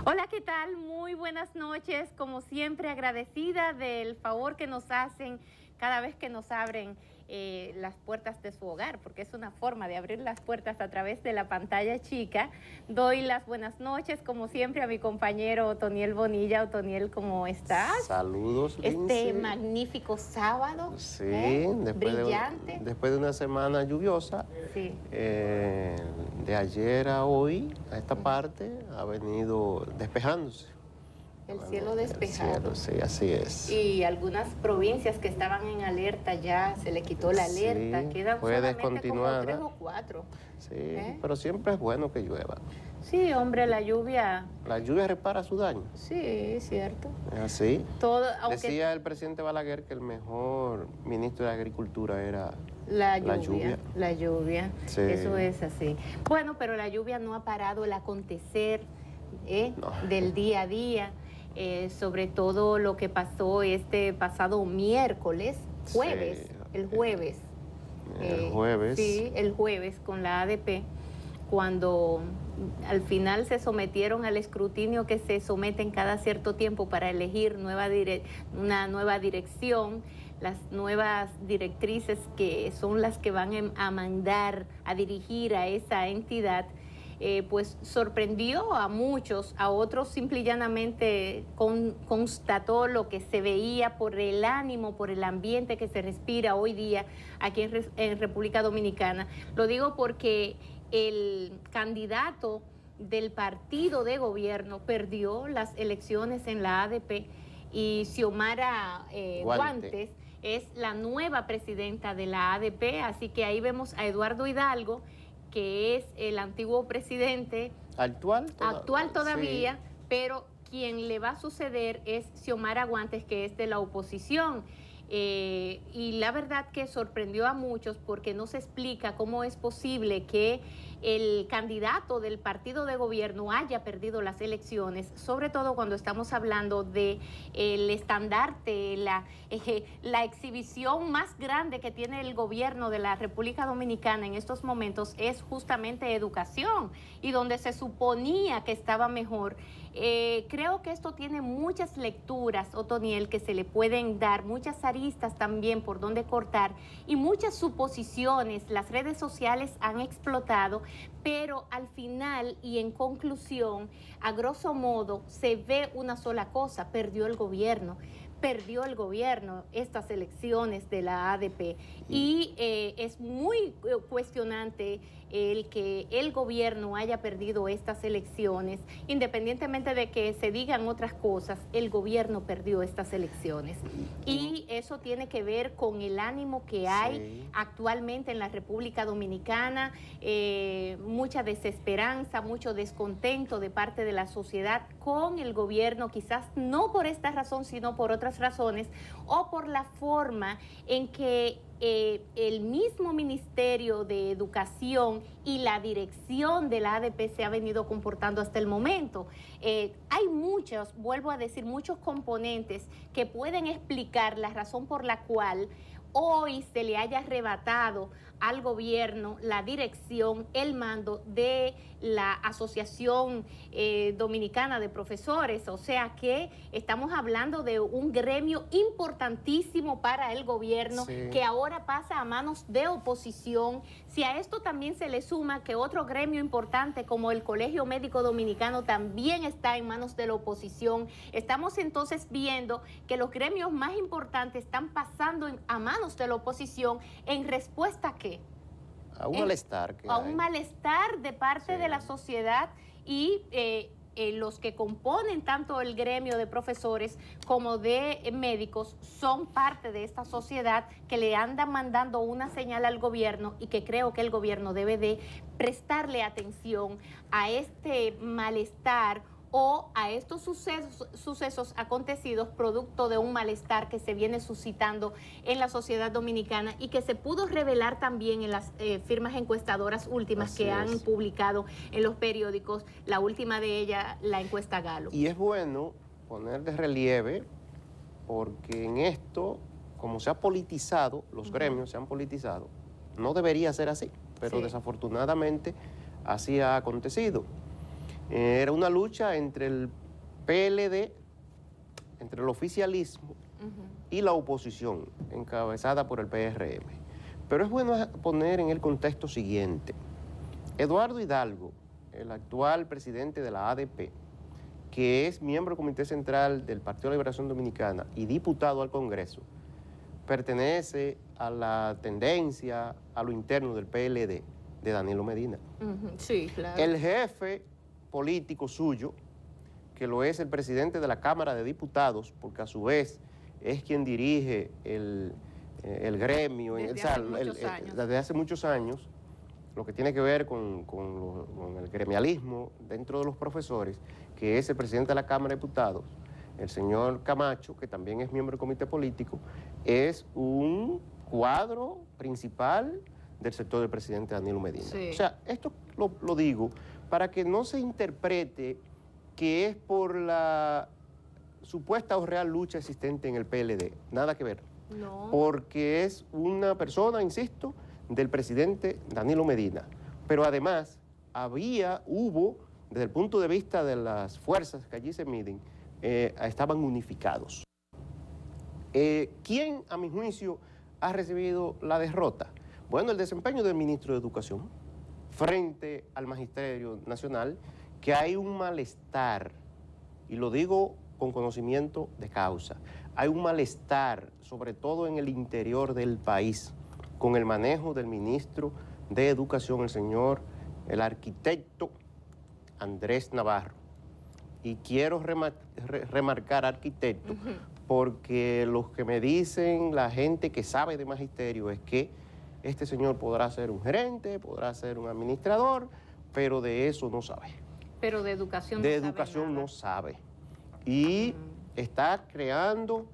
Hola, ¿qué tal? Muy buenas noches. Como siempre, agradecida del favor que nos hacen cada vez que nos abren las puertas de su hogar, porque es una forma de abrir las puertas a través de la pantalla chica. Doy las buenas noches, como siempre, a mi compañero Otoniel Bonilla. Otoniel, ¿cómo estás? Saludos, Este Lindsay. magnífico sábado, Sí, brillante. después de una semana lluviosa, Sí. de ayer a hoy, a esta parte, ha venido despejándose. El cielo despejado. El cielo, sí, así es. Y algunas provincias que estaban en alerta ya se le quitó la alerta, Sí, quedan fue solamente como descontinuada. 3 o 4. Sí, pero siempre es bueno que llueva. Sí, hombre, la lluvia. La lluvia repara su daño. Sí, es cierto. Es así. Todo, aunque Decía el presidente Balaguer que el mejor ministro de Agricultura era la la lluvia. La lluvia. Sí. Eso es así. Bueno, pero la lluvia no ha parado el acontecer No. del día a día. Sobre todo lo que pasó este pasado miércoles, jueves, Sí. el jueves. El jueves. Sí, el jueves con la ADP, cuando al final se sometieron al escrutinio que se someten cada cierto tiempo para elegir una nueva dirección, las nuevas directrices que son las que van a mandar a dirigir a esa entidad. Pues sorprendió a muchos, a otros simple y llanamente constató lo que se veía por el ánimo, por el ambiente que se respira hoy día aquí en República Dominicana. Lo digo porque el candidato del partido de gobierno perdió las elecciones en la ADP y Xiomara Guantes es la nueva presidenta de la ADP, así que ahí vemos a Eduardo Hidalgo, que es el antiguo presidente. Actual todavía, sí. Pero quien le va a suceder es Xiomara Guantes, que es de la oposición. Y la verdad que sorprendió a muchos porque no se explica cómo es posible que el candidato del partido de gobierno haya perdido las elecciones, sobre todo cuando estamos hablando de el estandarte, la exhibición más grande que tiene el gobierno de la República Dominicana en estos momentos es justamente educación, y donde se suponía que estaba mejor. Creo que esto tiene muchas lecturas, Otoniel, que se le pueden dar, muchas aristas también por donde cortar y muchas suposiciones. Las redes sociales han explotado, pero al final y en conclusión, a grosso modo, se ve una sola cosa: perdió el gobierno estas elecciones de la ADP. Y es muy cuestionante el que el gobierno haya perdido estas elecciones. Independientemente de que se digan otras cosas, el gobierno perdió estas elecciones. Y eso tiene que ver con el ánimo que hay actualmente en la República Dominicana, mucha desesperanza, mucho descontento de parte de la sociedad con el gobierno, quizás no por esta razón, sino por otras razones, o por la forma en que el mismo Ministerio de Educación y la dirección de la ADP se ha venido comportando hasta el momento. Hay muchos, vuelvo a decir, muchos componentes que pueden explicar la razón por la cual hoy se le haya arrebatado al gobierno la dirección, el mando de la Asociación Dominicana de Profesores. O sea que estamos hablando de un gremio importantísimo para el gobierno, que ahora pasa a manos de oposición. Si a esto también se le suma que otro gremio importante como el Colegio Médico Dominicano también está en manos de la oposición, estamos entonces viendo que los gremios más importantes están pasando a manos de la oposición en respuesta a ¿qué? A un malestar. A un malestar de parte de la sociedad, y los que componen tanto el gremio de profesores como de médicos son parte de esta sociedad que le andan mandando una señal al gobierno, y que creo que el gobierno debe de prestarle atención a este malestar o a estos sucesos acontecidos producto de un malestar que se viene suscitando en la sociedad dominicana y que se pudo revelar también en las firmas encuestadoras últimas que han publicado en los periódicos, la última de ellas, la encuesta Gallup. Y es bueno poner de relieve, porque en esto, como se ha politizado, los gremios se han politizado, no debería ser así, pero desafortunadamente así ha acontecido. Era una lucha entre el PLD, entre el oficialismo y la oposición, encabezada por el PRM. Pero es bueno poner en el contexto siguiente. Eduardo Hidalgo, el actual presidente de la ADP, que es miembro del Comité Central del Partido de Liberación Dominicana y diputado al Congreso, pertenece a la tendencia, a lo interno del PLD de Danilo Medina. Sí, claro. El jefe político suyo, que lo es el presidente de la Cámara de Diputados, porque a su vez es quien dirige el gremio desde hace muchos años, lo que tiene que ver con el gremialismo dentro de los profesores, que es el presidente de la Cámara de Diputados, el señor Camacho, que también es miembro del comité político, es un cuadro principal del sector del presidente Danilo Medina. Sí. O sea, esto lo digo para que no se interprete que es por la supuesta o real lucha existente en el PLD. Nada que ver. No. Porque es una persona, insisto, del presidente Danilo Medina. Pero además, hubo, desde el punto de vista de las fuerzas que allí se miden, estaban unificados. ¿Quién, a mi juicio, ha recibido la derrota? Bueno, el desempeño del ministro de Educación frente al Magisterio Nacional, que hay un malestar, y lo digo con conocimiento de causa, hay un malestar, sobre todo en el interior del país, con el manejo del ministro de Educación, el arquitecto Andrés Navarro. Y quiero remarcar arquitecto, porque los que me dicen, la gente que sabe de magisterio, es que este señor podrá ser un gerente, podrá ser un administrador, pero de eso no sabe. Pero de educación no sabe. Y está creando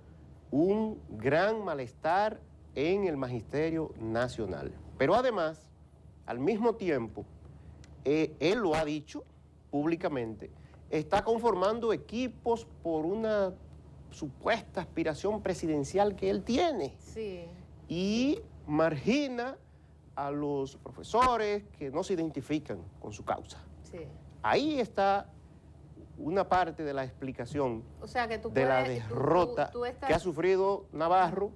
un gran malestar en el Magisterio Nacional. Pero además, al mismo tiempo, él lo ha dicho públicamente, está conformando equipos por una supuesta aspiración presidencial que él tiene. Sí. Y margina a los profesores que no se identifican con su causa. Sí. Ahí está una parte de la explicación, o sea, que la derrota que ha sufrido Navarro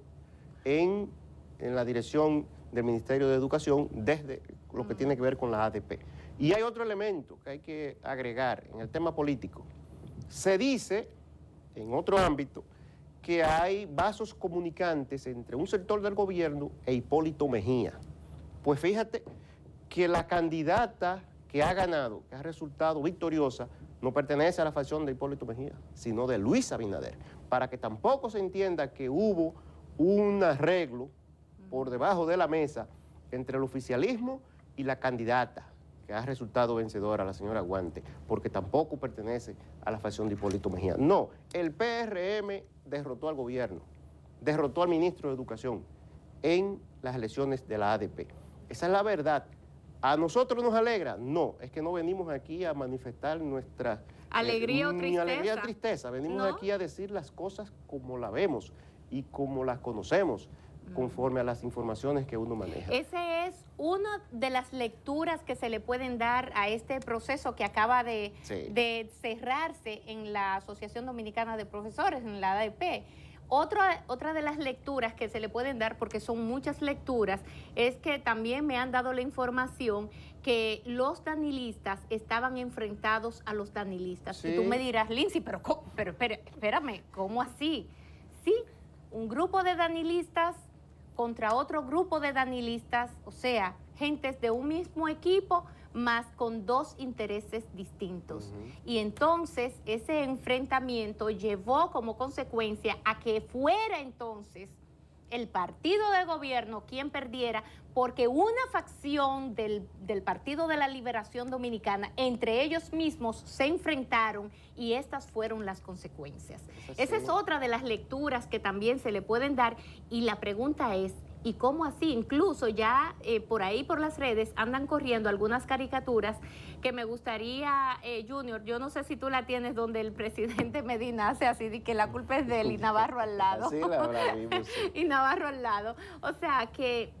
en la dirección del Ministerio de Educación desde lo que tiene que ver con la ADP. Y hay otro elemento que hay que agregar en el tema político. Se dice, en otro ámbito, que hay vasos comunicantes entre un sector del gobierno e Hipólito Mejía. Pues fíjate que la candidata que ha ganado, que ha resultado victoriosa, no pertenece a la facción de Hipólito Mejía, sino de Luis Abinader, para que tampoco se entienda que hubo un arreglo por debajo de la mesa entre el oficialismo y la candidata que ha resultado vencedora, la señora Guante, porque tampoco pertenece a la facción de Hipólito Mejía. No, el PRM derrotó al gobierno, derrotó al ministro de Educación en las elecciones de la ADP. Esa es la verdad. ¿A nosotros nos alegra? No, es que no venimos aquí a manifestar nuestra alegría o tristeza. Alegría o tristeza. Venimos aquí a decir las cosas como las vemos y como las conocemos, conforme a las informaciones que uno maneja. Esa es una de las lecturas que se le pueden dar a este proceso que acaba de cerrarse en la Asociación Dominicana de Profesores, en la ADP. Otra de las lecturas que se le pueden dar, porque son muchas lecturas, es que también me han dado la información que los danilistas estaban enfrentados a los danilistas. Sí. Y tú me dirás, Lindsay, pero espérame, ¿cómo así? Sí, un grupo de danilistas contra otro grupo de danilistas, o sea, gentes de un mismo equipo, más con dos intereses distintos. Y entonces ese enfrentamiento llevó como consecuencia a que fuera entonces el partido de gobierno quien perdiera, porque una facción del Partido de la Liberación Dominicana, entre ellos mismos se enfrentaron y estas fueron las consecuencias. Esa es otra de las lecturas que también se le pueden dar, y la pregunta es, ¿y cómo así? Incluso ya por ahí, por las redes, andan corriendo algunas caricaturas que me gustaría, Junior, yo no sé si tú la tienes, donde el presidente Medina hace así, de que la culpa es de él y Navarro al lado. Sí, la vimos, sí. Y Navarro al lado. O sea, que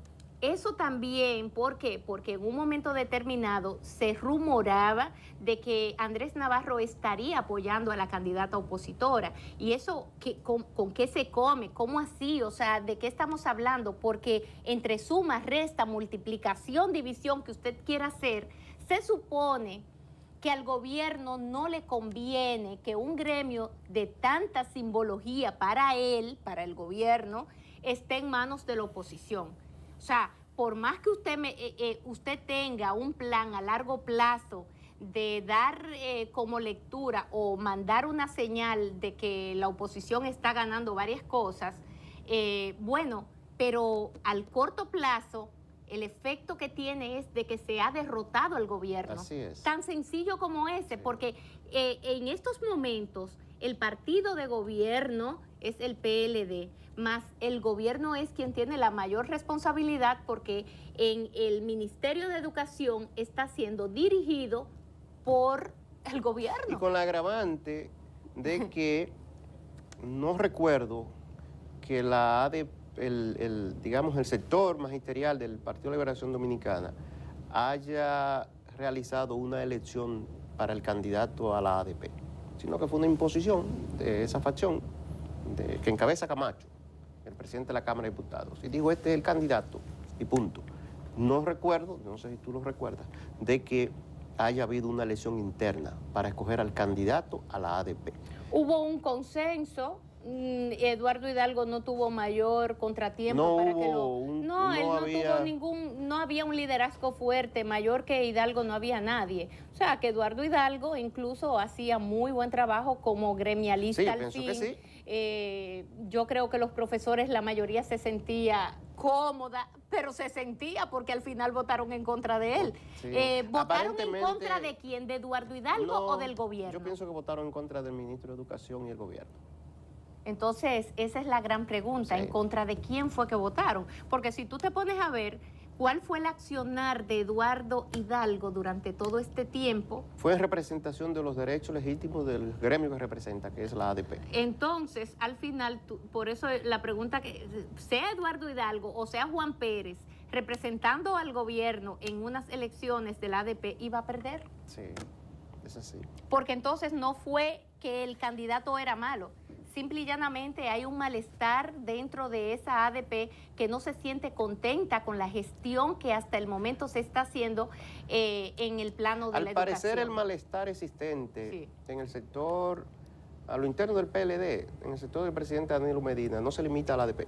eso también, ¿por qué? Porque en un momento determinado se rumoraba de que Andrés Navarro estaría apoyando a la candidata opositora. ¿Y eso con qué se come? ¿Cómo así? O sea, ¿de qué estamos hablando? Porque entre suma, resta, multiplicación, división que usted quiera hacer, se supone que al gobierno no le conviene que un gremio de tanta simbología para él, para el gobierno, esté en manos de la oposición. O sea, por más que usted tenga un plan a largo plazo de dar como lectura o mandar una señal de que la oposición está ganando varias cosas, bueno, pero al corto plazo el efecto que tiene es de que se ha derrotado al gobierno. Así es. Tan sencillo como ese, porque en estos momentos el partido de gobierno es el PLD, más el gobierno es quien tiene la mayor responsabilidad porque en el Ministerio de Educación está siendo dirigido por el gobierno. Y con la agravante de que no recuerdo que la ADP, digamos, el sector magisterial del Partido de Liberación Dominicana haya realizado una elección para el candidato a la ADP, sino que fue una imposición de esa facción que encabeza Camacho, el presidente de la Cámara de Diputados, y dijo, este es el candidato, y punto. No recuerdo, no sé si tú lo recuerdas, de que haya habido una elección interna para escoger al candidato a la ADP. Hubo un consenso. Eduardo Hidalgo no tuvo mayor contratiempo para que lo... No había un liderazgo fuerte, mayor que Hidalgo no había nadie. O sea, que Eduardo Hidalgo incluso hacía muy buen trabajo como gremialista. Sí, al pienso fin. que sí. Yo creo que los profesores, la mayoría se sentía cómoda, pero se sentía porque al final votaron en contra de él. Sí. ¿Votaron en contra de quién? ¿De Eduardo Hidalgo o del gobierno? Yo pienso que votaron en contra del ministro de Educación y el gobierno. Entonces, esa es la gran pregunta, sí. ¿En contra de quién fue que votaron? Porque si tú te pones a ver cuál fue el accionar de Eduardo Hidalgo durante todo este tiempo... Fue en representación de los derechos legítimos del gremio que representa, que es la ADP. Entonces, al final, por eso la pregunta que sea Eduardo Hidalgo o sea Juan Pérez, representando al gobierno en unas elecciones de la ADP, iba a perder. Sí, es así. Porque entonces no fue que el candidato era malo. Simple y llanamente hay un malestar dentro de esa ADP que no se siente contenta con la gestión que hasta el momento se está haciendo en el plano de la educación. Al parecer el malestar existente en el sector, a lo interno del PLD, en el sector del presidente Danilo Medina, no se limita a la ADP.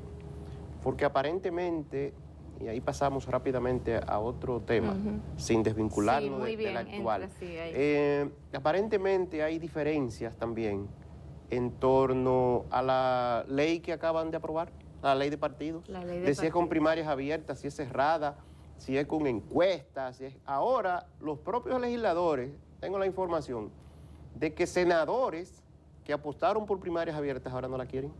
Porque aparentemente, y ahí pasamos rápidamente a otro tema, sin desvincularnos del actual. Aparentemente hay diferencias también en torno a la ley que acaban de aprobar, la ley de partidos, si es con primarias abiertas, si es cerrada, si es con encuestas, si es... Ahora, los propios legisladores, tengo la información, de que senadores que apostaron por primarias abiertas ahora no la quieren.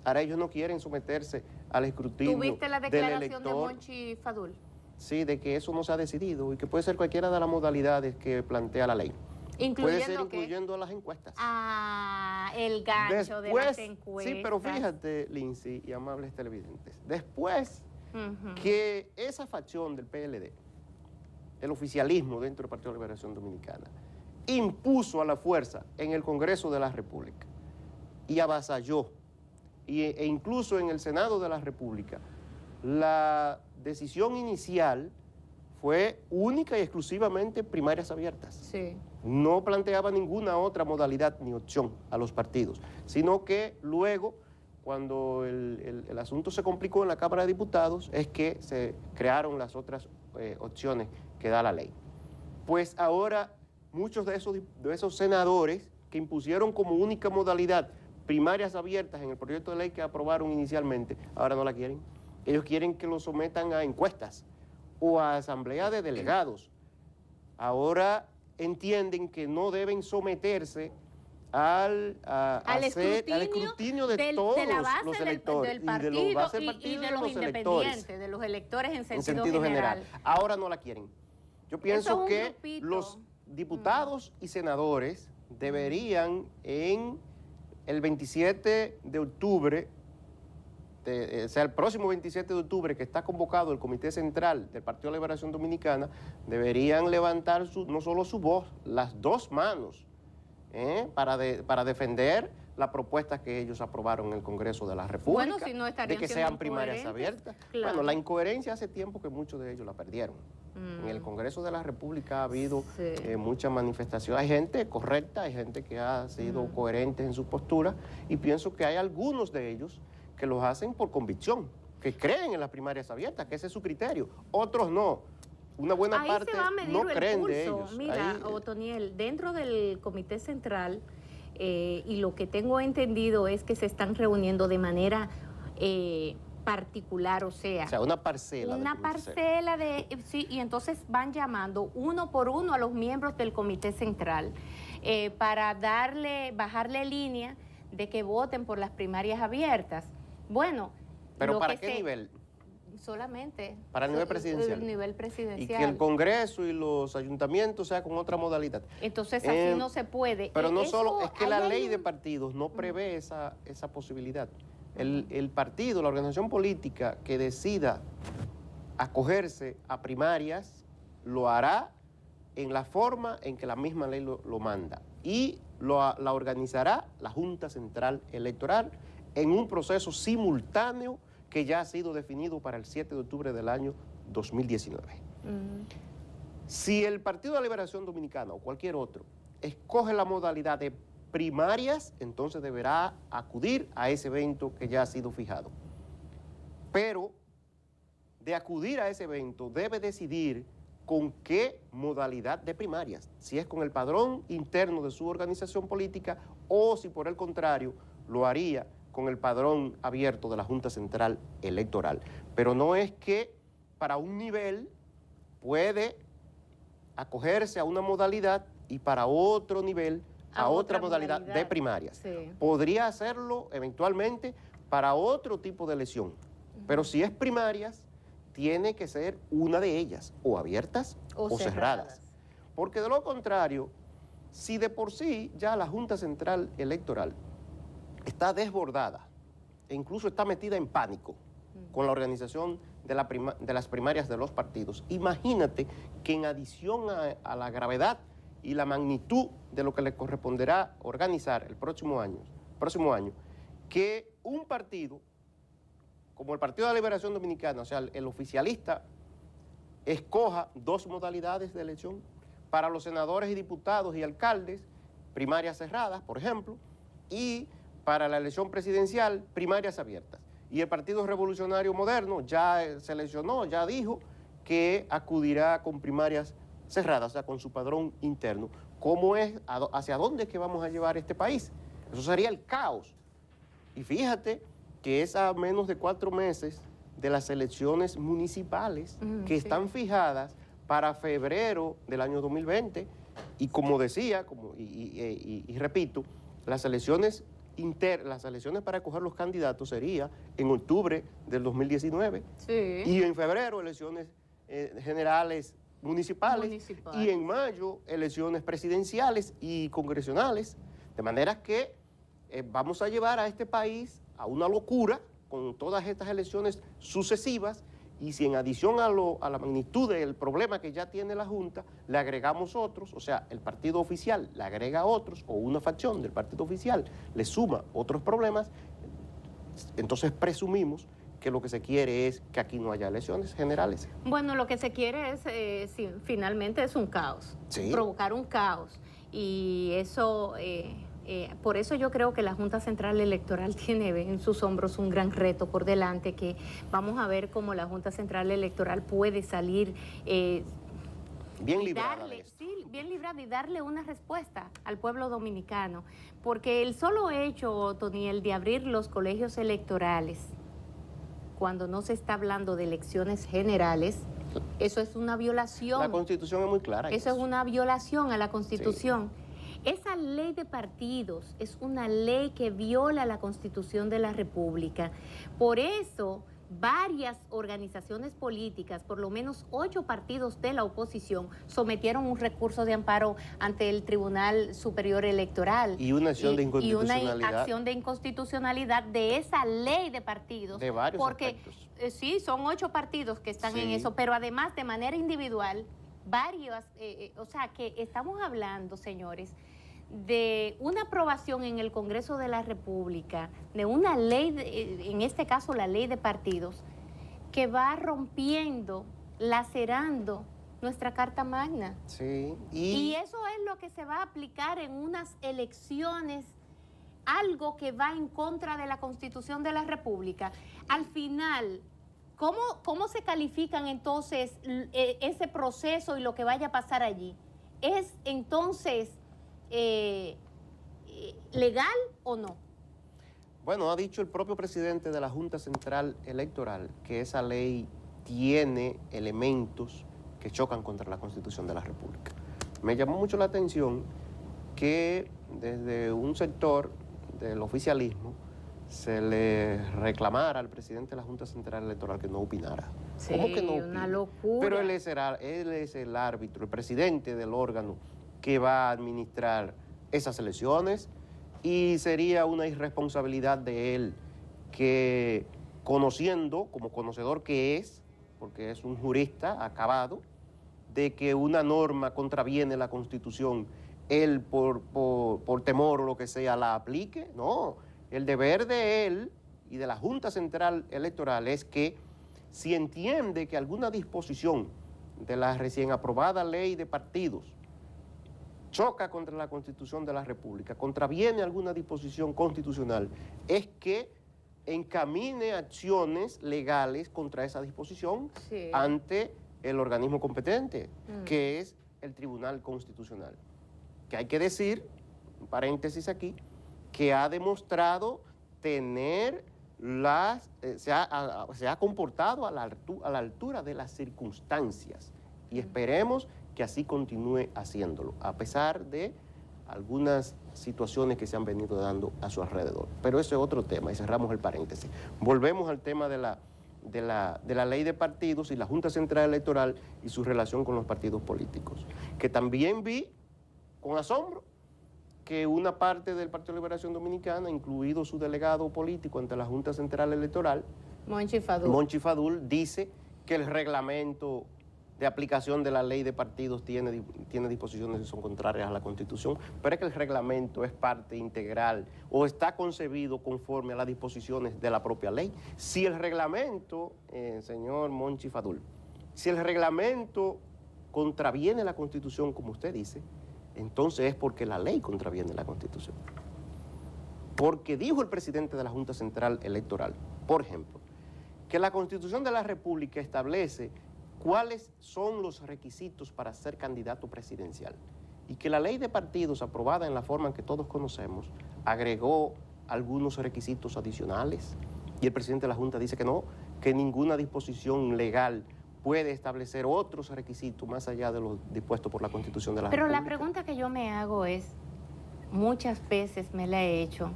Ahora ellos no quieren someterse al escrutinio del elector. ¿Tuviste la declaración de Monchi Fadul? Sí, de que eso no se ha decidido y que puede ser cualquiera de las modalidades que plantea la ley. Puede ser incluyendo las encuestas. Ah, el gancho de las encuestas. Sí, pero fíjate, Lindsay y amables televidentes, después que esa facción del PLD, el oficialismo dentro del Partido de Liberación Dominicana, impuso a la fuerza en el Congreso de la República y avasalló, e incluso en el Senado de la República, la decisión inicial fue única y exclusivamente primarias abiertas. Sí. No planteaba ninguna otra modalidad ni opción a los partidos, sino que luego, cuando el asunto se complicó en la Cámara de Diputados, es que se crearon las otras opciones que da la ley. Pues ahora muchos de esos senadores que impusieron como única modalidad primarias abiertas en el proyecto de ley que aprobaron inicialmente, ahora no la quieren. Ellos quieren que lo sometan a encuestas o a asamblea de delegados. Ahora entienden que no deben someterse al escrutinio de todos los electores, del partido, y de los bases del partido y de los independientes, de los electores en sentido general. Ahora no la quieren. Yo pienso que los diputados y senadores deberían en el 27 de octubre sea, el próximo 27 de octubre, que está convocado el Comité Central del Partido de la Liberación Dominicana, deberían levantar no solo su voz, las dos manos, para defender la propuesta que ellos aprobaron en el Congreso de la República, bueno, si no de que sean primarias abiertas. Claro. Bueno, la incoherencia hace tiempo que muchos de ellos la perdieron. En el Congreso de la República ha habido muchas manifestaciones. Hay gente correcta, hay gente que ha sido coherente en su postura, y pienso que hay algunos de ellos que los hacen por convicción, que creen en las primarias abiertas, que ese es su criterio. Otros no. Una buena parte no creen de ellos. Mira, Otoniel, dentro del Comité Central, y lo que tengo entendido es que se están reuniendo de manera particular, o sea, una parcela. Sí, y entonces van llamando uno por uno a los miembros del Comité Central para bajarle línea de que voten por las primarias abiertas. Bueno. ¿Pero para qué nivel? Solamente. Para el nivel presidencial. El nivel presidencial. Y que el Congreso y los ayuntamientos sea con otra modalidad. Entonces así no se puede. Pero no solo, es que la ley de partidos no prevé esa posibilidad. El partido, la organización política que decida acogerse a primarias, lo hará en la forma en que la misma ley lo manda. Y la organizará la Junta Central Electoral en un proceso simultáneo que ya ha sido definido para el 7 de octubre del año 2019. Si el Partido de la Liberación Dominicana o cualquier otro escoge la modalidad de primarias, entonces deberá acudir a ese evento que ya ha sido fijado. Pero de acudir a ese evento debe decidir con qué modalidad de primarias, si es con el padrón interno de su organización política o si por el contrario lo haría con el padrón abierto de la Junta Central Electoral. Pero no es que para un nivel puede acogerse a una modalidad y para otro nivel a otra modalidad de primarias. Sí. Podría hacerlo eventualmente para otro tipo de elección, pero si es primarias, tiene que ser una de ellas, o abiertas o cerradas. Porque de lo contrario, si de por sí ya la Junta Central Electoral está desbordada e incluso está metida en pánico con la organización de las primarias de los partidos, imagínate que en adición a la gravedad y la magnitud de lo que le corresponderá organizar el próximo año, que un partido como el Partido de la Liberación Dominicana, o sea, el oficialista, escoja dos modalidades de elección para los senadores y diputados y alcaldes, primarias cerradas, por ejemplo, y para la elección presidencial, primarias abiertas. Y el Partido Revolucionario Moderno ya seleccionó, ya dijo que acudirá con primarias cerradas, o sea, con su padrón interno. ¿Cómo es? ¿Hacia dónde es que vamos a llevar este país? Eso sería el caos. Y fíjate que es a menos de 4 meses de las elecciones municipales que están fijadas para febrero del año 2020. Y como decía, y repito, las elecciones para escoger los candidatos sería en octubre del 2019. Sí. Y en febrero elecciones generales municipales. Y en mayo elecciones presidenciales y congresionales. De manera que vamos a llevar a este país a una locura con todas estas elecciones sucesivas, y si en adición a la magnitud del problema que ya tiene la Junta, le agregamos otros, o sea, el partido oficial le agrega otros, o una facción del partido oficial le suma otros problemas, entonces presumimos que lo que se quiere es que aquí no haya elecciones generales. Bueno, lo que se quiere es, finalmente es un caos, provocar un caos, y eso... por eso yo creo que la Junta Central Electoral tiene en sus hombros un gran reto por delante, que vamos a ver cómo la Junta Central Electoral puede salir bien librada bien librada y darle una respuesta al pueblo dominicano. Porque el solo hecho, Toniel, de abrir los colegios electorales cuando no se está hablando de elecciones generales, eso es una violación. La Constitución es muy clara. Eso es una violación a la Constitución. Sí. Esa ley de partidos es una ley que viola la Constitución de la República. Por eso varias organizaciones políticas, por lo menos 8 partidos de la oposición, sometieron un recurso de amparo ante el Tribunal Superior Electoral. Y una acción de inconstitucionalidad. Y una acción de inconstitucionalidad de esa ley de partidos. De varios aspectos. Sí, son 8 partidos que están en eso, pero además de manera individual, varios, o sea que estamos hablando, señores, de una aprobación en el Congreso de la República, de una ley, en este caso la ley de partidos, que va rompiendo, lacerando nuestra Carta Magna. Sí. Y eso es lo que se va a aplicar en unas elecciones, algo que va en contra de la Constitución de la República. Al final, ¿cómo se califican entonces ese proceso y lo que vaya a pasar allí? ¿Es entonces legal o no? Bueno, ha dicho el propio presidente de la Junta Central Electoral que esa ley tiene elementos que chocan contra la Constitución de la República. Me llamó mucho la atención que desde un sector del oficialismo se le reclamara al presidente de la Junta Central Electoral que no opinara. Sí, ¿Cómo que no opina? Una locura. Pero él es el árbitro, el presidente del órgano que va a administrar esas elecciones, y sería una irresponsabilidad de él que, conociendo, como conocedor que es, porque es un jurista acabado, de que una norma contraviene la Constitución, él por temor o lo que sea la aplique. No, el deber de él y de la Junta Central Electoral es que si entiende que alguna disposición de la recién aprobada ley de partidos choca contra la Constitución de la República, contraviene alguna disposición constitucional, es que encamine acciones legales contra esa disposición ante el organismo competente, que es el Tribunal Constitucional. Que hay que decir, un paréntesis aquí, que ha demostrado tener se ha comportado a la altura de las circunstancias, y esperemos que así continúe haciéndolo, a pesar de algunas situaciones que se han venido dando a su alrededor. Pero eso es otro tema y cerramos el paréntesis. Volvemos al tema de la ley de partidos y la Junta Central Electoral y su relación con los partidos políticos, que también vi con asombro que una parte del Partido de Liberación Dominicana, incluido su delegado político ante la Junta Central Electoral, Monchi Fadul, dice que el reglamento de aplicación de la ley de partidos tiene disposiciones que son contrarias a la Constitución, pero es que el reglamento es parte integral o está concebido conforme a las disposiciones de la propia ley. Si el reglamento, señor Monchi Fadul, si el reglamento contraviene la Constitución, como usted dice, entonces es porque la ley contraviene la Constitución. Porque dijo el presidente de la Junta Central Electoral, por ejemplo, que la Constitución de la República establece cuáles son los requisitos para ser candidato presidencial, y que la ley de partidos aprobada en la forma en que todos conocemos agregó algunos requisitos adicionales, y el presidente de la Junta dice que no, que ninguna disposición legal puede establecer otros requisitos más allá de los dispuestos por la Constitución de la República. Pero la pregunta que yo me hago es, muchas veces me la he hecho,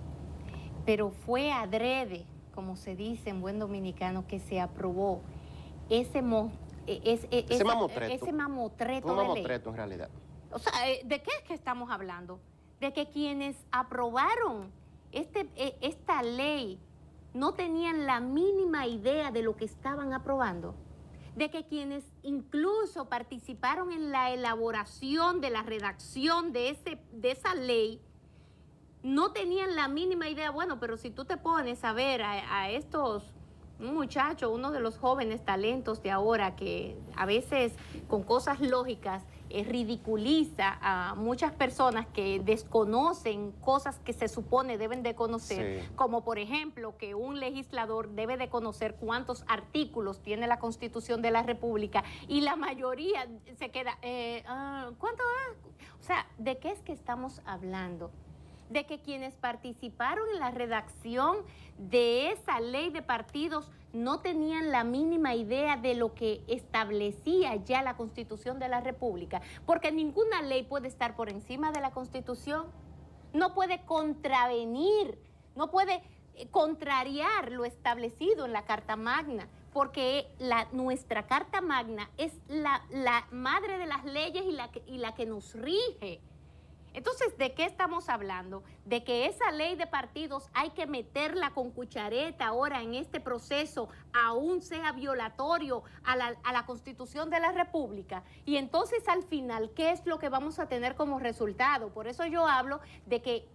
pero fue adrede, como se dice en buen dominicano, que se aprobó ese mamotreto. Un mamotreto en realidad. O sea, ¿de qué es que estamos hablando? De que quienes aprobaron esta ley no tenían la mínima idea de lo que estaban aprobando. De que quienes incluso participaron en la elaboración de la redacción de esa ley no tenían la mínima idea. Bueno, pero si tú te pones a ver a estos muchachos, uno de los jóvenes talentos de ahora, que a veces con cosas lógicas ridiculiza a muchas personas que desconocen cosas que se supone deben de conocer, sí, como por ejemplo que un legislador debe de conocer cuántos artículos tiene la Constitución de la República, y la mayoría se queda, ¿cuánto es? O sea, ¿de qué es que estamos hablando? De que quienes participaron en la redacción de esa ley de partidos no tenían la mínima idea de lo que establecía ya la Constitución de la República, porque ninguna ley puede estar por encima de la Constitución, no puede contravenir, no puede contrariar lo establecido en la Carta Magna, porque nuestra Carta Magna es la madre de las leyes y la que nos rige. Entonces, ¿de qué estamos hablando? De que esa ley de partidos hay que meterla con cuchareta ahora en este proceso, aún sea violatorio a la Constitución de la República. Y entonces, al final, ¿qué es lo que vamos a tener como resultado? Por eso yo hablo de que,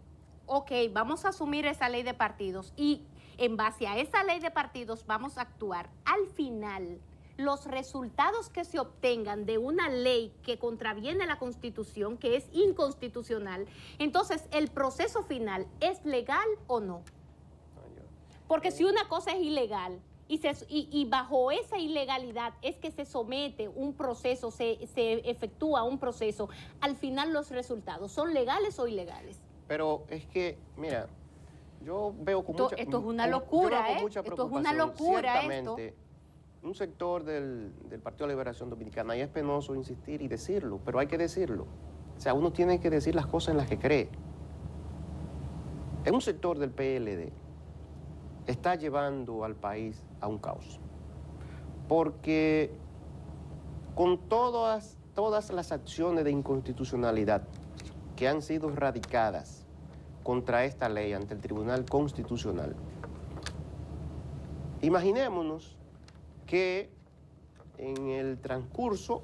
ok, vamos a asumir esa ley de partidos y en base a esa ley de partidos vamos a actuar. Al final, los resultados que se obtengan de una ley que contraviene la Constitución, que es inconstitucional, entonces el proceso final es legal o no. Porque si una cosa es ilegal y bajo esa ilegalidad es que se somete un proceso, se efectúa un proceso, al final los resultados son legales o ilegales. Pero es que, mira, yo veo con mucha... Esto es una locura, ¿eh? Esto es una locura, ciertamente, un sector del Partido de Liberación Dominicana, y es penoso insistir y decirlo, pero hay que decirlo. O sea, uno tiene que decir las cosas en las que cree. En un sector del PLD está llevando al país a un caos. Porque con todas las acciones de inconstitucionalidad que han sido radicadas contra esta ley ante el Tribunal Constitucional, imaginémonos que en el transcurso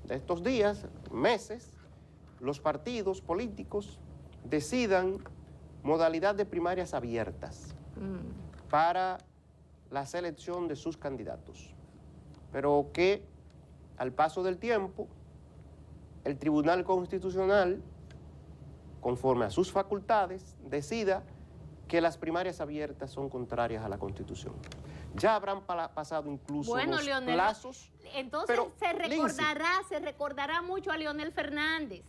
de estos días, meses, los partidos políticos decidan modalidad de primarias abiertas para la selección de sus candidatos, pero que al paso del tiempo el Tribunal Constitucional, conforme a sus facultades, decida que las primarias abiertas son contrarias a la Constitución. Ya habrán pasado incluso los plazos. Entonces pero, se recordará mucho a Leonel Fernández.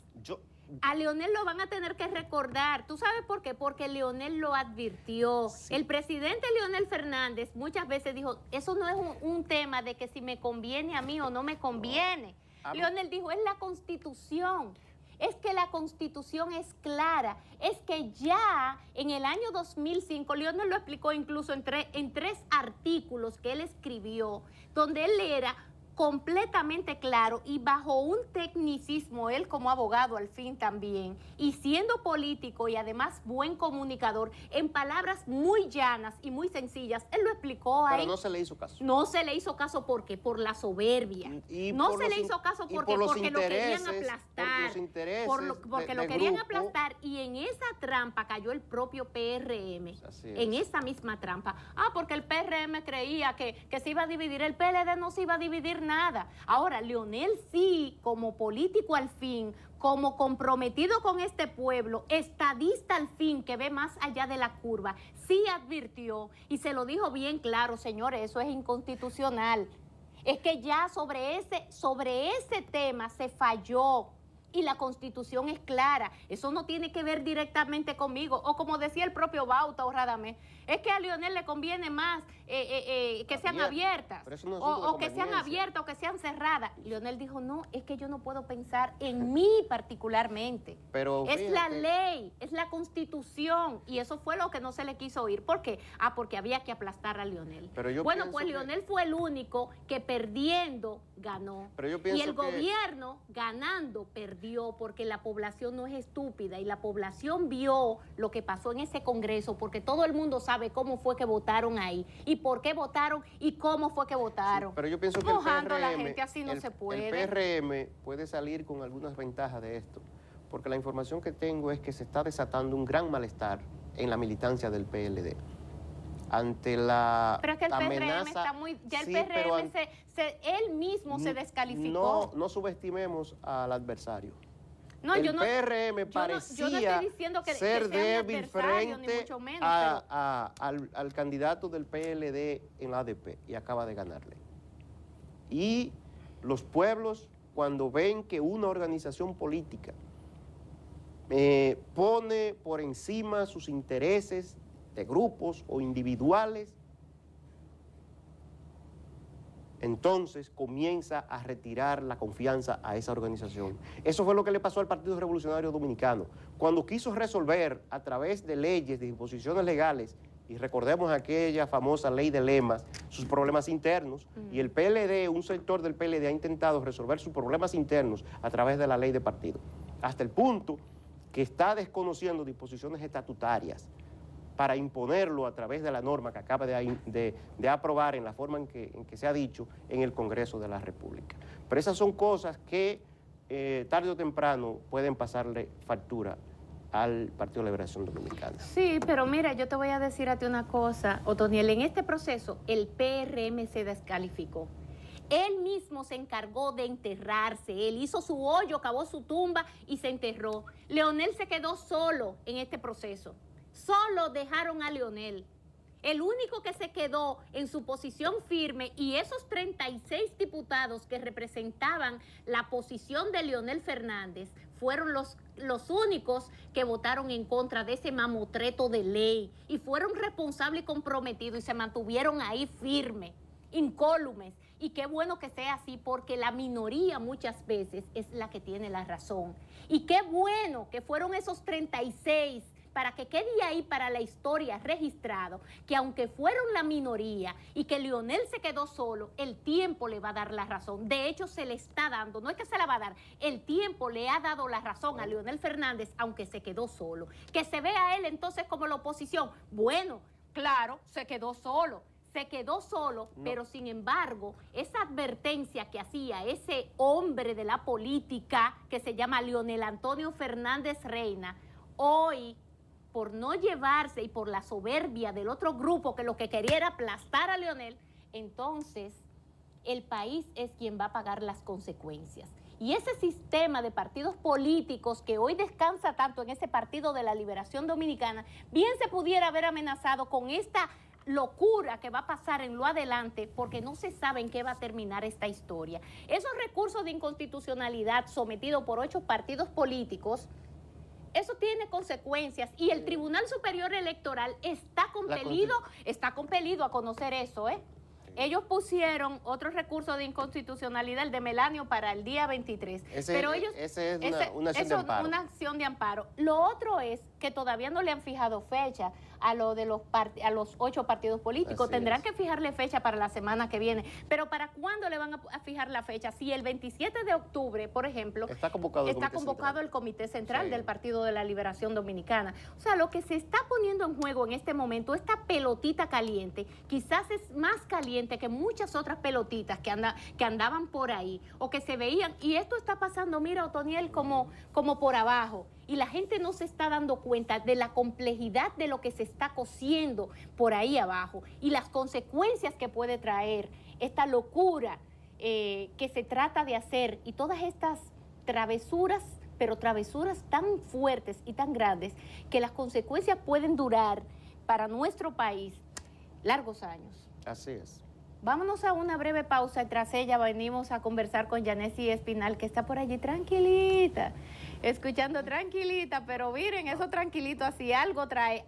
A Leonel lo van a tener que recordar. ¿Tú sabes por qué? Porque Leonel lo advirtió. Sí. El presidente Leonel Fernández muchas veces dijo, eso no es un tema de que si me conviene a mí o no me conviene. No. Leonel dijo, es la Constitución. Es que la Constitución es clara, es que ya en el año 2005, Leonel lo explicó incluso en tres artículos que él escribió, donde él era completamente claro y bajo un tecnicismo, él como abogado al fin también, y siendo político y además buen comunicador, en palabras muy llanas y muy sencillas, él lo explicó ahí. Pero no se le hizo caso. No se le hizo caso, ¿por qué? Por la soberbia. No se le hizo caso porque lo querían aplastar. Porque lo querían aplastar y en esa trampa cayó el propio PRM. En esa misma trampa. Porque el PRM creía que se iba a dividir, el PLD no se iba a dividir nada. Ahora, Leonel sí, como político al fin, como comprometido con este pueblo, estadista al fin, que ve más allá de la curva, sí advirtió y se lo dijo bien claro, señores, eso es inconstitucional. Es que ya sobre ese tema se falló. Y la Constitución es clara, eso no tiene que ver directamente conmigo, o como decía el propio Bauta o Radamés, es que a Leonel le conviene más que sean abiertas, o que sean abiertas o que sean cerradas. Leonel dijo, no, es que yo no puedo pensar en mí particularmente, pero es la ley, es la Constitución, y eso fue lo que no se le quiso oír. ¿Por qué? Porque había que aplastar a Leonel. Bueno, pues Leonel fue el único que perdiendo ganó, y el gobierno ganando perdió, porque la población no es estúpida y la población vio lo que pasó en ese Congreso, porque todo el mundo sabe cómo fue que votaron ahí y por qué votaron y cómo fue que votaron. Sí, pero yo pienso que mojando a la gente así no se puede. El PRM puede salir con algunas ventajas de esto, porque la información que tengo es que se está desatando un gran malestar en la militancia del PLD. Ante la pero es que el amenaza, PRM está muy... Ya el PRM él mismo se descalificó. No subestimemos al adversario. No, el PRM parecía ser débil frente al candidato del PLD en la ADP y acaba de ganarle. Y los pueblos, cuando ven que una organización política pone por encima sus intereses de grupos o individuales, entonces comienza a retirar la confianza a esa organización. Eso fue lo que le pasó al Partido Revolucionario Dominicano. Cuando quiso resolver a través de leyes, de disposiciones legales, y recordemos aquella famosa ley de lemas, sus problemas internos, y el PLD, un sector del PLD ha intentado resolver sus problemas internos a través de la ley de partido, hasta el punto que está desconociendo disposiciones estatutarias para imponerlo a través de la norma que acaba de aprobar en la forma en que se ha dicho en el Congreso de la República. Pero esas son cosas que tarde o temprano pueden pasarle factura al Partido de Liberación Dominicana. Sí, pero mira, yo te voy a decir a ti una cosa, Otoniel, en este proceso el PRM se descalificó. Él mismo se encargó de enterrarse, él hizo su hoyo, cavó su tumba y se enterró. Leonel se quedó solo en este proceso, solo dejaron a Leonel. El único que se quedó en su posición firme, y esos 36 diputados que representaban la posición de Leonel Fernández fueron los únicos que votaron en contra de ese mamotreto de ley y fueron responsables y comprometidos y se mantuvieron ahí firmes, incólumes. Y qué bueno que sea así, porque la minoría muchas veces es la que tiene la razón. Y qué bueno que fueron esos 36 para que quede ahí para la historia registrado, que aunque fueron la minoría y que Leonel se quedó solo, el tiempo le va a dar la razón. De hecho, se le está dando, no es que se la va a dar, el tiempo le ha dado la razón a Leonel Fernández, aunque se quedó solo. Que se vea a él entonces como la oposición. Bueno, claro, se quedó solo, pero sin embargo, esa advertencia que hacía ese hombre de la política que se llama Leonel Antonio Fernández Reina, hoy, por no llevarse y por la soberbia del otro grupo que lo que quería era aplastar a Leonel, entonces el país es quien va a pagar las consecuencias. Y ese sistema de partidos políticos que hoy descansa tanto en ese Partido de la Liberación Dominicana, bien se pudiera haber amenazado con esta locura que va a pasar en lo adelante, porque no se sabe en qué va a terminar esta historia. Esos recursos de inconstitucionalidad sometidos por 8 partidos políticos, eso tiene consecuencias y el Tribunal Superior Electoral está compelido a conocer eso, ¿eh? Ellos pusieron otro recurso de inconstitucionalidad, el de Melanio, para el día 23. Pero ellos, ese es una acción de amparo. Una acción de amparo. Lo otro es que todavía no le han fijado fecha a los 8 partidos políticos. Tendrán que fijarle fecha para la semana que viene. Pero ¿para cuándo le van a fijar la fecha? Si el 27 de octubre, por ejemplo, está convocado el Comité Central del Partido de la Liberación Dominicana. O sea, lo que se está poniendo en juego en este momento, esta pelotita caliente, quizás es más caliente que muchas otras pelotitas que andaban por ahí o que se veían. Y esto está pasando, mira, Otoniel, como por abajo. Y la gente no se está dando cuenta de la complejidad de lo que se está cociendo por ahí abajo y las consecuencias que puede traer esta locura que se trata de hacer, y todas estas travesuras, pero travesuras tan fuertes y tan grandes que las consecuencias pueden durar para nuestro país largos años. Así es. Vámonos a una breve pausa y tras ella venimos a conversar con Yanesi Espinal, que está por allí tranquilita, escuchando tranquilita, pero miren, eso tranquilito así, algo trae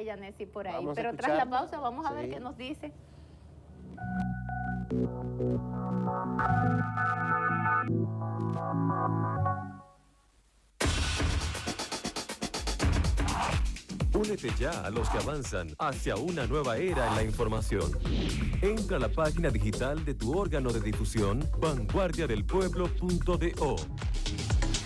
Yanesi por ahí. Pero tras la pausa vamos a ver qué nos dice. Únete ya a los que avanzan hacia una nueva era en la información. Entra a la página digital de tu órgano de difusión, vanguardiadelpueblo.do.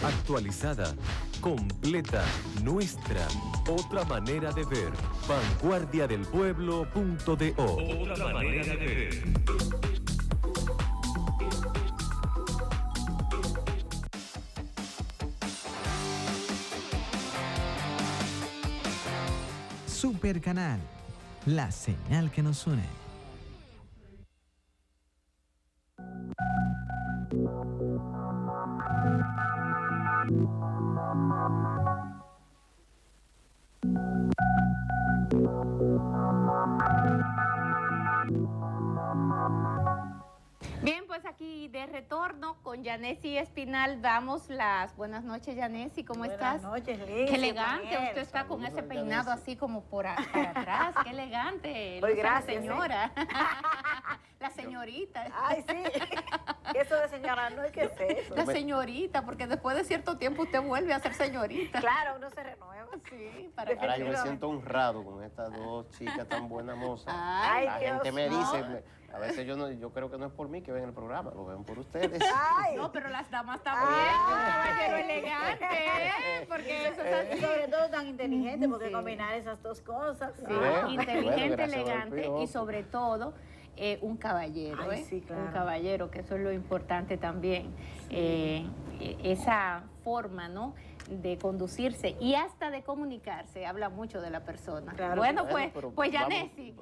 Actualizada, completa, nuestra. Otra manera de ver. Vanguardiadelpueblo.do. Otra manera de ver. Super Canal, la señal que nos une. Bien, pues aquí de retorno con Yanesi Espinal damos las buenas noches. Yanesi, ¿cómo estás? Buenas noches, Liz. Qué elegante, usted está con ese peinado así como para atrás, qué elegante. Muy gracias, señora. La señorita. Ay, sí. Eso de señora no es que es eso. La señorita, porque después de cierto tiempo usted vuelve a ser señorita. Claro, uno se renueva. Sí, Ahora yo me siento honrado con estas dos chicas tan buenas mozas. Ay, la Dios, gente me no. dice, a veces yo creo que no es por mí que ven el programa, lo ven por ustedes. Ay, no, pero las damas también, un caballero elegante, porque eso es así. sobre todo tan inteligente, porque Sí. combinar esas dos cosas. Sí, Bueno, inteligente, gracias al elegante y piropo. sobre todo un caballero, Ay, sí, claro. un caballero, que eso es lo importante también. Esa forma, ¿no?, de conducirse y hasta de comunicarse, habla mucho de la persona. Claro. Bueno, Bueno, pues pero Yanesi,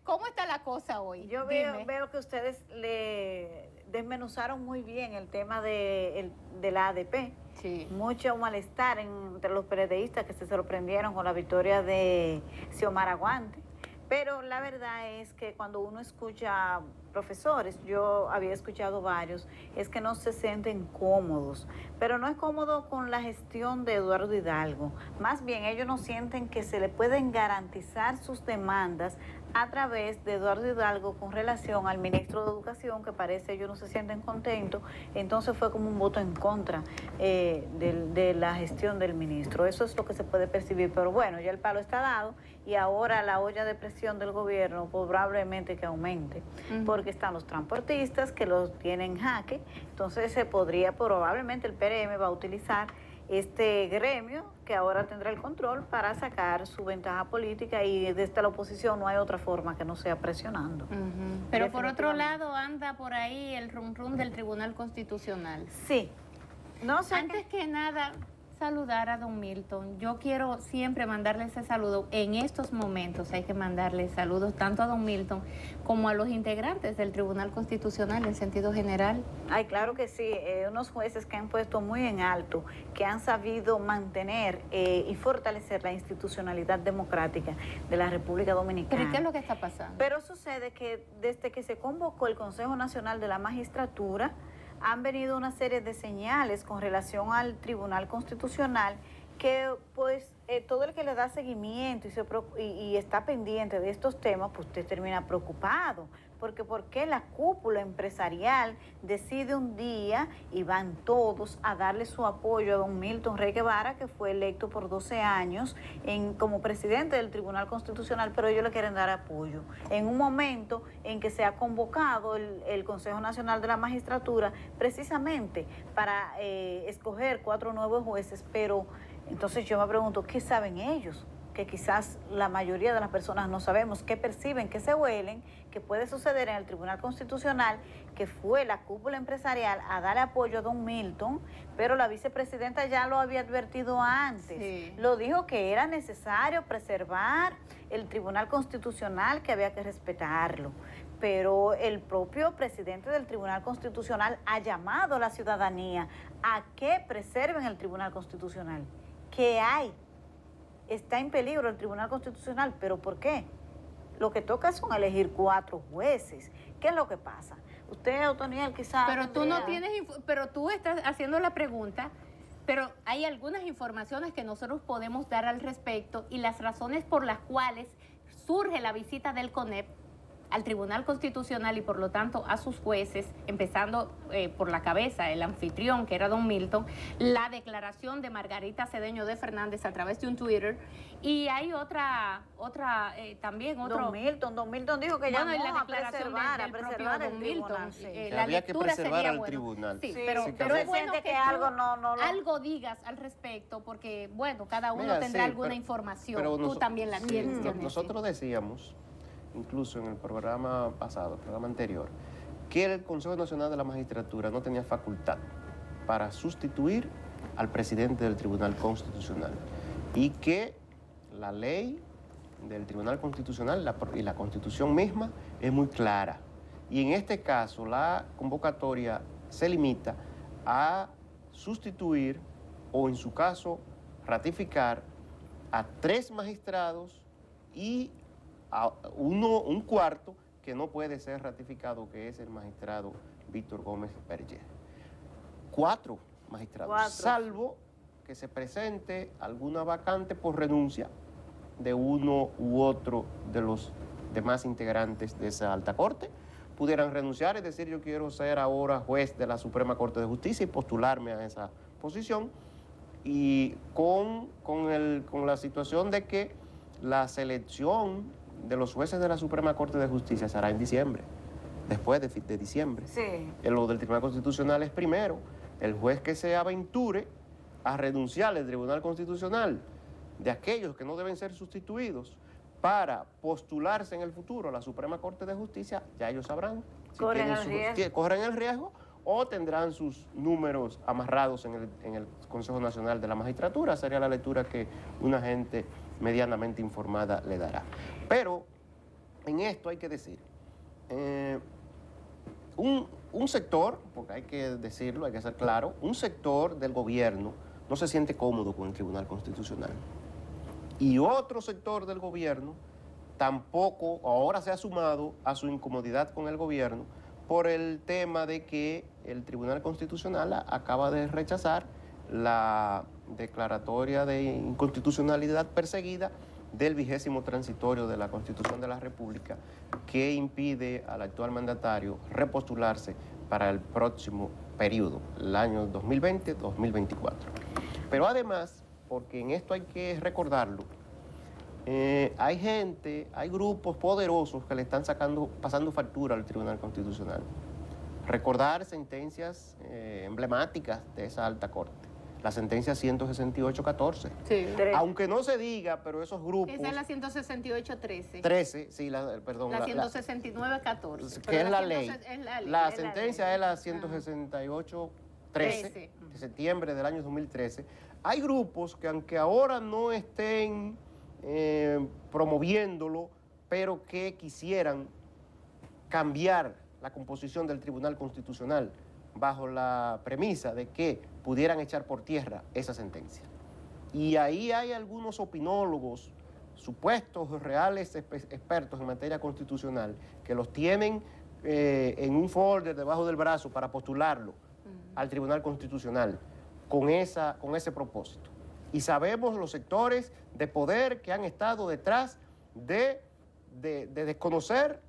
¿cómo está la cosa hoy? Yo Dime. veo que ustedes le desmenuzaron muy bien el tema de la ADP. Sí. Mucho malestar entre los periodistas que se sorprendieron con la victoria de Xiomara Guante. Pero la verdad es que cuando uno escucha profesores, yo había escuchado varios, es que no se sienten cómodos. Pero no es cómodo con la gestión de Eduardo Hidalgo. Más bien ellos no sienten que se le pueden garantizar sus demandas a través de Eduardo Hidalgo con relación al ministro de Educación, que parece ellos no se sienten contentos. Entonces fue como un voto en contra de la gestión del ministro. Eso es lo que se puede percibir. Pero bueno, ya el palo está dado y ahora la olla de presión del gobierno probablemente que aumente, porque están los transportistas que los tienen en jaque. Entonces se podría, probablemente el PRM va a utilizar este gremio que ahora tendrá el control para sacar su ventaja política, y desde la oposición no hay otra forma que no sea presionando. Pero por otro Definitivamente. lado anda por ahí el rum rum del Tribunal Constitucional. Sí. No sé. Antes que nada, saludar a don Milton. Yo quiero siempre mandarle ese saludo. En estos momentos hay que mandarle saludos tanto a don Milton como a los integrantes del Tribunal Constitucional en sentido general. Ay, claro que sí, unos jueces que han puesto muy en alto, que han sabido mantener y fortalecer la institucionalidad democrática de la República Dominicana. ¿Pero y qué es lo que está pasando? Pero sucede que desde que se convocó el Consejo Nacional de la Magistratura, han venido una serie de señales con relación al Tribunal Constitucional que pues todo el que le da seguimiento y está pendiente de estos temas, pues usted termina preocupado, porque ¿por qué la cúpula empresarial decide un día y van todos a darle su apoyo a don Milton Rey Guevara, que fue electo por 12 años como presidente del Tribunal Constitucional, pero ellos le quieren dar apoyo en un momento en que se ha convocado el Consejo Nacional de la Magistratura precisamente para escoger 4 nuevos jueces? Pero entonces yo me pregunto, ¿qué saben ellos? Que quizás la mayoría de las personas no sabemos, qué perciben, qué se huelen, que puede suceder en el Tribunal Constitucional, que fue la cúpula empresarial a darle apoyo a don Milton, pero la vicepresidenta ya lo había advertido antes. Sí. Lo dijo que era necesario preservar el Tribunal Constitucional, que había que respetarlo. Pero el propio presidente del Tribunal Constitucional ha llamado a la ciudadanía a que preserven el Tribunal Constitucional. ¿Qué hay? Está en peligro el Tribunal Constitucional, ¿pero por qué? Lo que toca son elegir 4 jueces. ¿Qué es lo que pasa? Usted, Otoniel, quizás... Pero tú no tienes, pero tú estás haciendo la pregunta, pero hay algunas informaciones que nosotros podemos dar al respecto y las razones por las cuales surge la visita del CONEP al Tribunal Constitucional y por lo tanto a sus jueces, empezando por la cabeza, el anfitrión que era don Milton, la declaración de Margarita Cedeño de Fernández a través de un Twitter, y hay también otro... Don Milton dijo que Bueno, llamó y la a declaración preservar, del propio el don Milton, tribunal. Sí. Que la había que lectura preservar sería al bueno. tribunal. Sí, Sí, pero, sí, pero que es bueno siente que que tú algo no lo... algo digas al respecto, porque, bueno, cada uno Mira, tendrá sí, alguna pero información. Tú también la sí, tienes, Yanesi. Nosotros decíamos, incluso en el programa pasado, el programa anterior, que el Consejo Nacional de la Magistratura no tenía facultad para sustituir al presidente del Tribunal Constitucional y que la ley del Tribunal Constitucional y la Constitución misma es muy clara. Y en este caso la convocatoria se limita a sustituir o en su caso ratificar a 3 magistrados y a un cuarto que no puede ser ratificado, que es el magistrado Víctor Gómez Berger. 4 magistrados, 4. salvo que se presente alguna vacante por renuncia de uno u otro de los demás integrantes de esa alta corte, pudieran renunciar y decir: yo quiero ser ahora juez de la Suprema Corte de Justicia y postularme a esa posición. y con la situación de que la selección de los jueces de la Suprema Corte de Justicia será en diciembre, después de diciembre. Sí. Lo del Tribunal Constitucional es primero. El juez que se aventure a renunciar al Tribunal Constitucional de aquellos que no deben ser sustituidos para postularse en el futuro a la Suprema Corte de Justicia, ya ellos sabrán si corren el riesgo o tendrán sus números amarrados en el Consejo Nacional de la Magistratura. Sería la lectura que una gente medianamente informada le dará. Pero en esto hay que decir, un sector, porque hay que decirlo, hay que ser claro, un sector del gobierno no se siente cómodo con el Tribunal Constitucional. Y otro sector del gobierno tampoco ahora se ha sumado a su incomodidad con el gobierno por el tema de que el Tribunal Constitucional acaba de rechazar la declaratoria de inconstitucionalidad perseguida del 20º transitorio de la Constitución de la República, que impide al actual mandatario repostularse para el próximo periodo, el año 2020-2024. Pero además, porque en esto hay que recordarlo, hay grupos poderosos que le están pasando factura al Tribunal Constitucional. Recordar sentencias emblemáticas de esa alta corte. La sentencia 168-14. Sí. Aunque no se diga, pero esos grupos... Esa es la 168-13. 13, sí, perdón. La 169-14. Que es la ley. La sentencia es la 168-13, de septiembre del año 2013. Hay grupos que aunque ahora no estén promoviéndolo, pero que quisieran cambiar la composición del Tribunal Constitucional bajo la premisa de que pudieran echar por tierra esa sentencia. Y ahí hay algunos opinólogos, supuestos reales expertos en materia constitucional, que los tienen en un folder debajo del brazo para postularlo al Tribunal Constitucional con ese propósito. Y sabemos los sectores de poder que han estado detrás de desconocer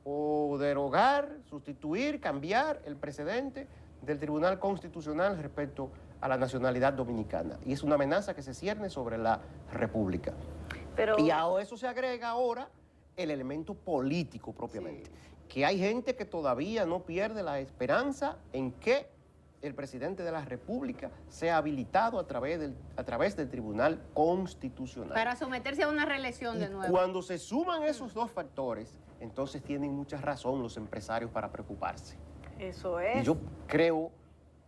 o derogar, sustituir, cambiar el precedente del Tribunal Constitucional respecto a la nacionalidad dominicana. Y es una amenaza que se cierne sobre la República. Y a eso se agrega ahora el elemento político propiamente. Sí. Que hay gente que todavía no pierde la esperanza en que el presidente de la República sea habilitado a través del Tribunal Constitucional. Para someterse a una reelección de nuevo. Cuando se suman esos dos factores, entonces tienen mucha razón los empresarios para preocuparse. Eso es. Y yo creo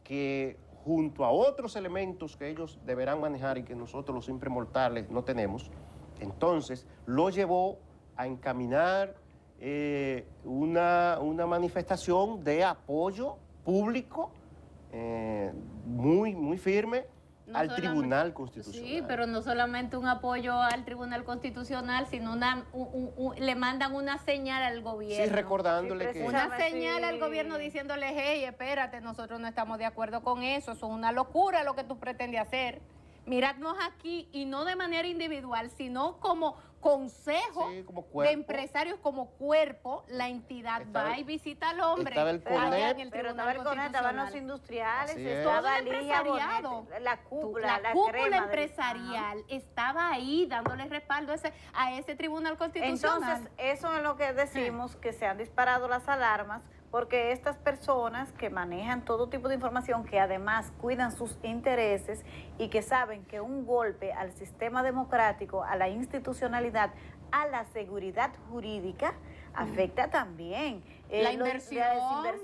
que junto a otros elementos que ellos deberán manejar y que nosotros los simples mortales no tenemos, entonces lo llevó a encaminar una manifestación de apoyo público muy firme al Tribunal Constitucional. Sí, pero no solamente un apoyo al Tribunal Constitucional, sino le mandan una señal al gobierno. Sí, recordándole que... Una señal al gobierno diciéndole, hey, espérate, nosotros no estamos de acuerdo con eso es una locura lo que tú pretendes hacer. Miradnos aquí, y no de manera individual, sino como consejo de empresarios, como cuerpo, la entidad va y visita al hombre. Estaba el CONEP. Estaba el CONEP, estaban los industriales, estaba el empresariado. La cúpula empresarial estaba ahí dándole respaldo a ese Tribunal Constitucional. Entonces, eso es lo que decimos, que se han disparado las alarmas, porque estas personas que manejan todo tipo de información, que además cuidan sus intereses y que saben que un golpe al sistema democrático, a la institucionalidad, a la seguridad jurídica, afecta también las inversiones.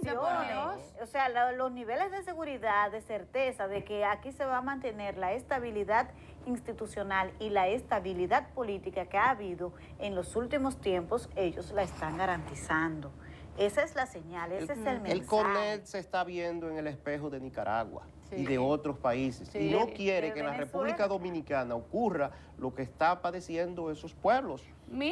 O sea, los niveles de seguridad, de certeza de que aquí se va a mantener la estabilidad institucional y la estabilidad política que ha habido en los últimos tiempos, ellos la están garantizando. Esa es la señal, ese es el mensaje. El CONEP se está viendo en el espejo de Nicaragua y de otros países. Y no quiere que en la República Dominicana ocurra lo que está padeciendo esos pueblos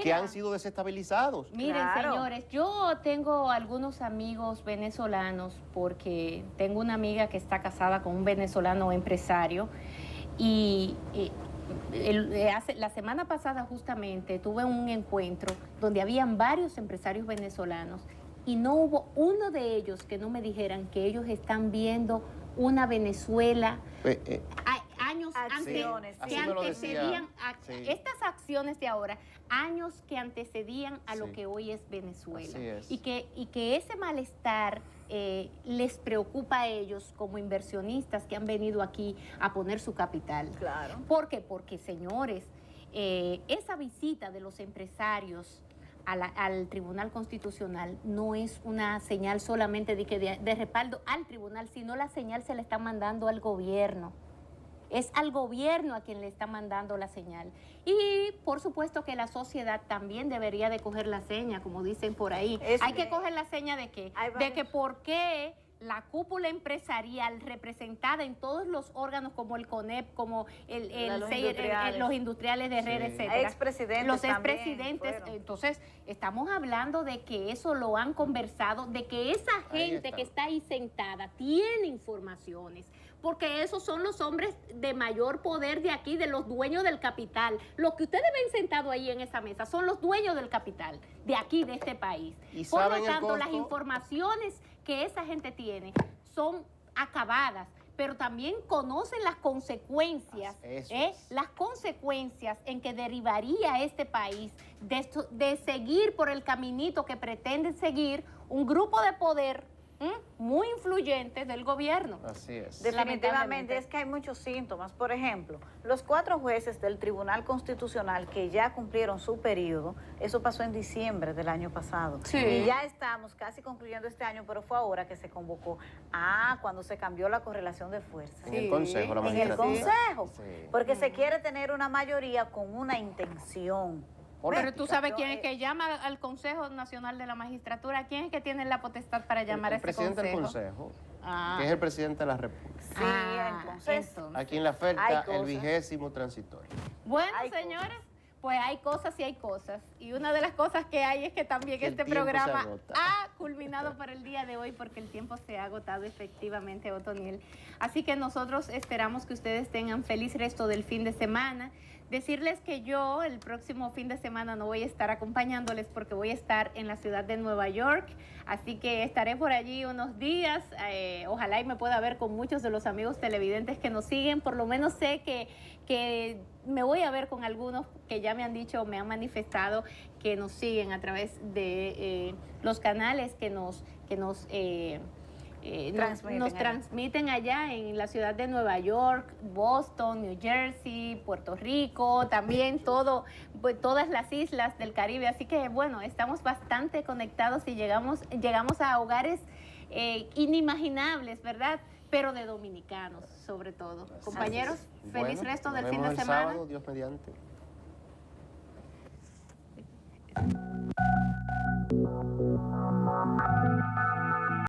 que han sido desestabilizados. Miren, señores, yo tengo algunos amigos venezolanos, porque tengo una amiga que está casada con un venezolano empresario, y la semana pasada justamente tuve un encuentro donde habían varios empresarios venezolanos y no hubo uno de ellos que no me dijeran que ellos están viendo una Venezuela años antecedían estas acciones de ahora, años que antecedían a lo que hoy es Venezuela. Y que ese malestar les preocupa a ellos como inversionistas que han venido aquí a poner su capital. Claro. ¿Por qué? Porque, señores, esa visita de los empresarios al Tribunal Constitucional no es una señal solamente de respaldo al tribunal, sino la señal se le está mandando al gobierno. Es al gobierno a quien le está mandando la señal. Y por supuesto que la sociedad también debería de coger la seña, como dicen por ahí. Hay que coger la seña de que por qué la cúpula empresarial representada en todos los órganos como el CONEP, como los industriales de Herrera, etcétera. Los expresidentes. Entonces, estamos hablando de que eso lo han conversado, de que esa gente que está ahí sentada tiene informaciones, porque esos son los hombres de mayor poder de aquí, de los dueños del capital. Los que ustedes ven sentados ahí en esa mesa son los dueños del capital de aquí, de este país. Por lo tanto, las informaciones que esa gente tiene son acabadas, pero también conocen las consecuencias, las consecuencias en que derivaría este país de seguir por el caminito que pretende seguir un grupo de poder muy influyente del gobierno. Así es. Definitivamente, es que hay muchos síntomas. Por ejemplo, los 4 jueces del Tribunal Constitucional que ya cumplieron su periodo, eso pasó en diciembre del año pasado. Sí. Y ya estamos casi concluyendo este año, pero fue ahora que se convocó. Cuando se cambió la correlación de fuerzas. En el Consejo, la En el magistratura. Consejo. Sí. Porque se quiere tener una mayoría con una intención. Pero tú sabes quién es que llama al Consejo Nacional de la Magistratura, quién es que tiene la potestad para llamar a ese consejo. El presidente del Consejo, que es el presidente de la República. Sí, entonces. Aquí en la oferta, el 20º transitorio. Bueno, señores, pues hay cosas y hay cosas. Y una de las cosas que hay es que también este programa ha culminado por el día de hoy, porque el tiempo se ha agotado efectivamente, Otoniel. Así que nosotros esperamos que ustedes tengan feliz resto del fin de semana. Decirles que yo el próximo fin de semana no voy a estar acompañándoles porque voy a estar en la ciudad de Nueva York, así que estaré por allí unos días. Ojalá y me pueda ver con muchos de los amigos televidentes que nos siguen. Por lo menos sé que me voy a ver con algunos que ya me han dicho, me han manifestado que nos siguen a través de los canales que nos transmiten allá en la ciudad de Nueva York, Boston, New Jersey, Puerto Rico, también todas las islas del Caribe. Así que bueno, estamos bastante conectados y llegamos a hogares inimaginables, ¿verdad? Pero de dominicanos, sobre todo. Compañeros, feliz resto del fin de semana. Sábado, Dios mediante.